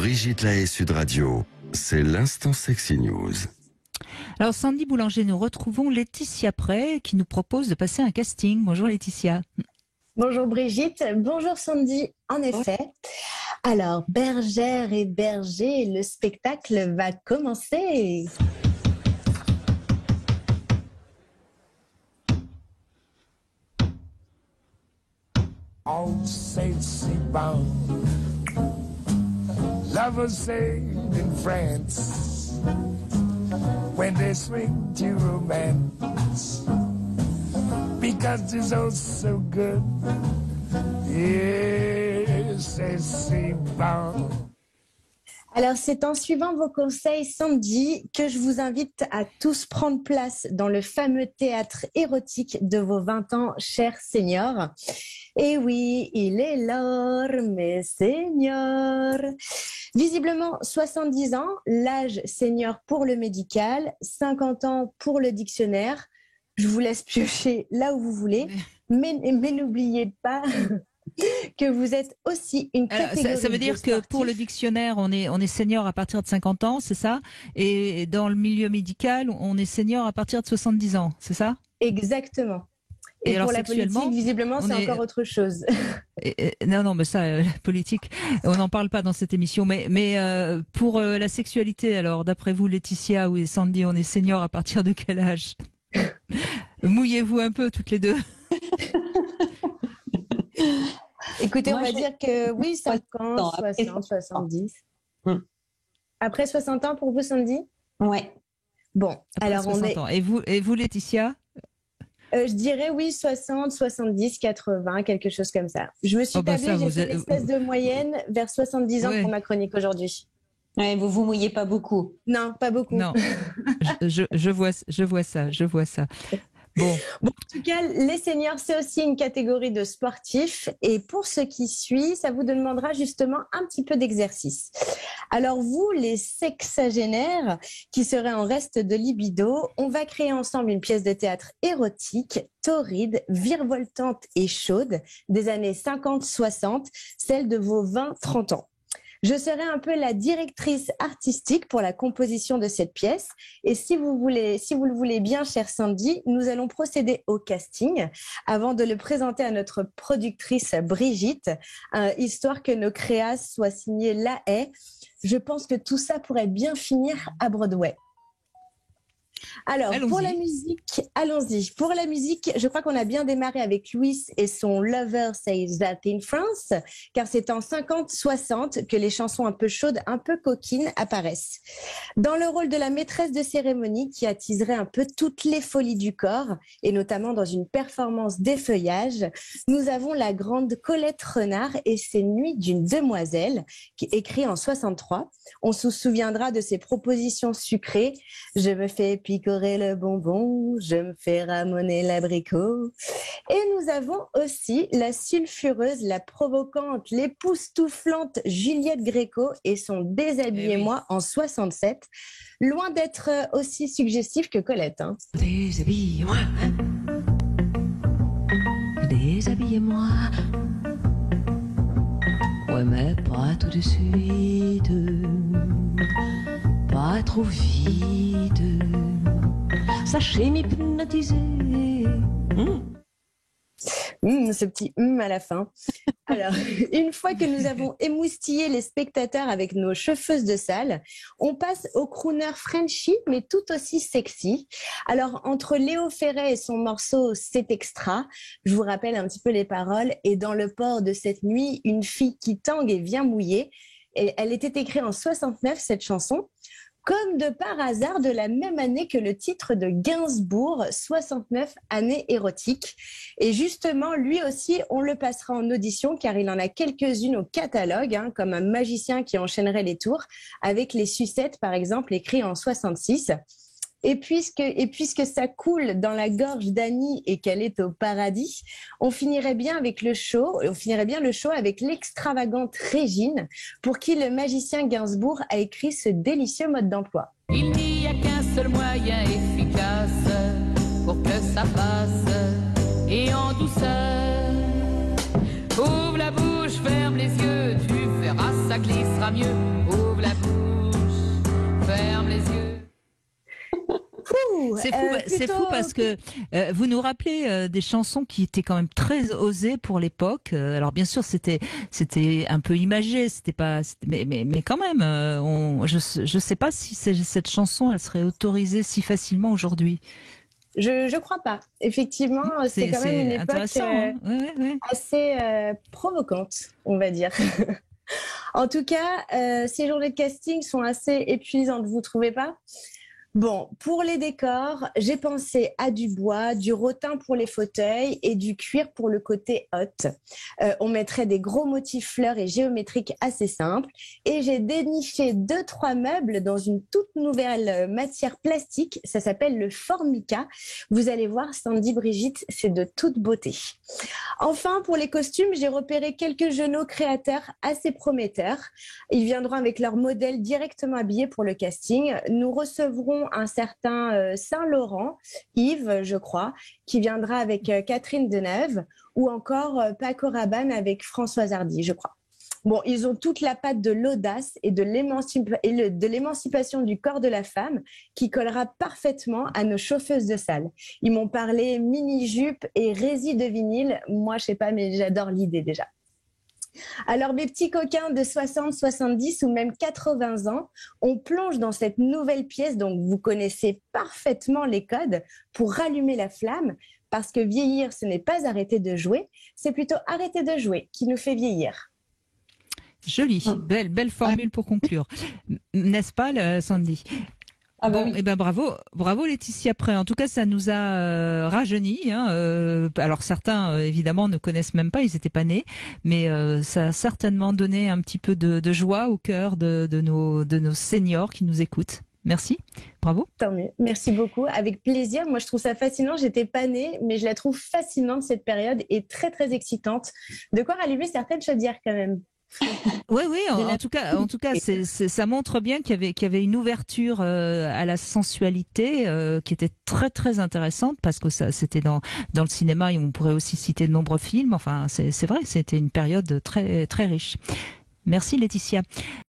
Brigitte Lahaie, Sud Radio, c'est l'instant Sexy News. Alors Sandy Boulanger, nous retrouvons Laetitia Prey qui nous propose de passer un casting. Bonjour Laetitia. Bonjour Brigitte, bonjour Sandy. En effet, alors bergère et berger, le spectacle va commencer. All sexy bound, lovers say in France, when they swing to romance, because it's all so good, yes, sexy bound. Alors c'est en suivant vos conseils Sandy que je vous invite à tous prendre place dans le fameux théâtre érotique de vos 20 ans, chers seniors. Et oui, il est l'heure, mes seniors. Visiblement 70 ans, l'âge senior pour le médical, 50 ans pour le dictionnaire. Je vous laisse piocher là où vous voulez, mais n'oubliez pas que vous êtes aussi une catégorie. Ça veut dire que pour le dictionnaire, on est senior à partir de 50 ans, c'est ça? Et dans le milieu médical, on est senior à partir de 70 ans, c'est ça? Exactement. Et alors, pour la politique, visiblement, c'est encore autre chose. Non, mais ça, la politique, on n'en parle pas dans cette émission. Mais pour la sexualité, alors, d'après vous, Laetitia ou Sandy, on est senior à partir de quel âge? Mouillez-vous un peu toutes les deux. Écoutez, on va dire que oui, 50, 60, 70. Après 60 ans pour vous, Sandy? Ouais. Bon, après alors 60 on est... ans. Et vous, Laetitia? Je dirais oui, 60, 70, 80, quelque chose comme ça. Je me suis tablée, j'ai fait une espèce de moyenne vers 70 ans pour ma chronique aujourd'hui. Ouais, vous vous mouillez pas beaucoup. Non, pas beaucoup. Non, je vois ça. Bon, en tout cas, les seniors, c'est aussi une catégorie de sportifs. Et pour ce qui suit, ça vous demandera justement un petit peu d'exercice. Alors vous, les sexagénaires qui seraient en reste de libido, on va créer ensemble une pièce de théâtre érotique, torride, virevoltante et chaude des années 50-60, celle de vos 20-30 ans. Je serai un peu la directrice artistique pour la composition de cette pièce. Et si vous le voulez bien, chère Sandy, nous allons procéder au casting avant de le présenter à notre productrice Brigitte, histoire que nos créas soient signés Lahaie. Je pense que tout ça pourrait bien finir à Broadway. Alors, pour la musique, allons-y. Pour la musique, je crois qu'on a bien démarré avec Louis et son Lover Says That in France, car c'est en 50-60 que les chansons un peu chaudes, un peu coquines apparaissent. Dans le rôle de la maîtresse de cérémonie qui attiserait un peu toutes les folies du corps, et notamment dans une performance d'effeuillage, nous avons la grande Colette Renard et ses Nuits d'une demoiselle, qui est écrit en 63. On se souviendra de ses propositions sucrées. Je me fais picorer le bonbon, je me fais ramoner l'abricot. Et nous avons aussi la sulfureuse, la provocante, l'époustouflante Juliette Gréco et son Déshabillez-moi en 67. Loin d'être aussi suggestif que Colette. Hein. Déshabillez-moi, déshabillez-moi. Ouais, mais pas tout de suite, pas trop vite. Sachez m'hypnotiser. Ce petit à la fin. Alors, une fois que nous avons émoustillé les spectateurs avec nos chauffeuses de salle, on passe au crooner Frenchy, mais tout aussi sexy. Alors, entre Léo Ferré et son morceau C'est Extra, je vous rappelle un petit peu les paroles. Et dans le port de cette nuit, une fille qui tangue et vient mouiller. Et elle était écrite en 69, cette chanson. Comme de par hasard, de la même année que le titre de Gainsbourg, 69 années érotiques. Et justement, lui aussi, on le passera en audition car il en a quelques-unes au catalogue, comme un magicien qui enchaînerait les tours, avec les sucettes, par exemple, écrit en 66. Et puisque ça coule dans la gorge d'Annie et qu'elle est au paradis, on finirait bien le show avec l'extravagante Régine, pour qui le magicien Gainsbourg a écrit ce délicieux mode d'emploi. Il n'y a qu'un seul moyen efficace pour que ça passe, et en douceur. Ouvre la bouche, ferme les yeux, tu verras ça. ça glissera mieux. Ouvre la bouche, ferme les yeux. C'est fou parce que vous nous rappelez des chansons qui étaient quand même très osées pour l'époque. Alors bien sûr, c'était un peu imagé, c'était pas, mais quand même, je sais pas si cette chanson elle serait autorisée si facilement aujourd'hui. Je crois pas. Effectivement, c'est quand même une époque assez provocante, on va dire. En tout cas, ces journées de casting sont assez épuisantes, vous trouvez pas ? Bon, pour les décors, j'ai pensé à du bois, du rotin pour les fauteuils et du cuir pour le côté haute. On mettrait des gros motifs fleurs et géométriques assez simples. Et j'ai déniché 2-3 meubles dans une toute nouvelle matière plastique. Ça s'appelle le Formica. Vous allez voir, Sandy, Brigitte, c'est de toute beauté. Enfin, pour les costumes, j'ai repéré quelques jeunes créateurs assez prometteurs. Ils viendront avec leur modèle directement habillé pour le casting. Nous recevrons un certain Saint-Laurent, Yves, je crois, qui viendra avec Catherine Deneuve, ou encore Paco Rabanne avec Françoise Hardy, je crois. Bon, ils ont toute la patte de l'audace et de l'émancipation du corps de la femme qui collera parfaitement à nos chauffeuses de salle. Ils m'ont parlé mini-jupe et rési de vinyle. Moi, je sais pas, mais j'adore l'idée déjà. Alors, mes petits coquins de 60, 70 ou même 80 ans, on plonge dans cette nouvelle pièce, donc vous connaissez parfaitement les codes pour rallumer la flamme, parce que vieillir, ce n'est pas arrêter de jouer, c'est plutôt arrêter de jouer qui nous fait vieillir. Joli, belle formule pour conclure. N'est-ce pas, Sandy ? Ah bah bon, oui. et ben bravo Laetitia Pré. En tout cas, ça nous a rajeunis. Alors certains, évidemment, ne connaissent même pas, ils n'étaient pas nés, mais ça a certainement donné un petit peu de joie au cœur de nos seniors qui nous écoutent. Merci, bravo. Tant mieux, merci beaucoup, avec plaisir. Moi, je trouve ça fascinant. J'étais pas née, mais je la trouve fascinante cette période et très très excitante. De quoi rallumer certaines chaudières quand même. Oui, en tout cas, ça montre bien qu'il y avait une ouverture à la sensualité qui était très très intéressante parce que c'était dans le cinéma et on pourrait aussi citer de nombreux films. Enfin, c'est vrai, c'était une période très très riche. Merci Laetitia.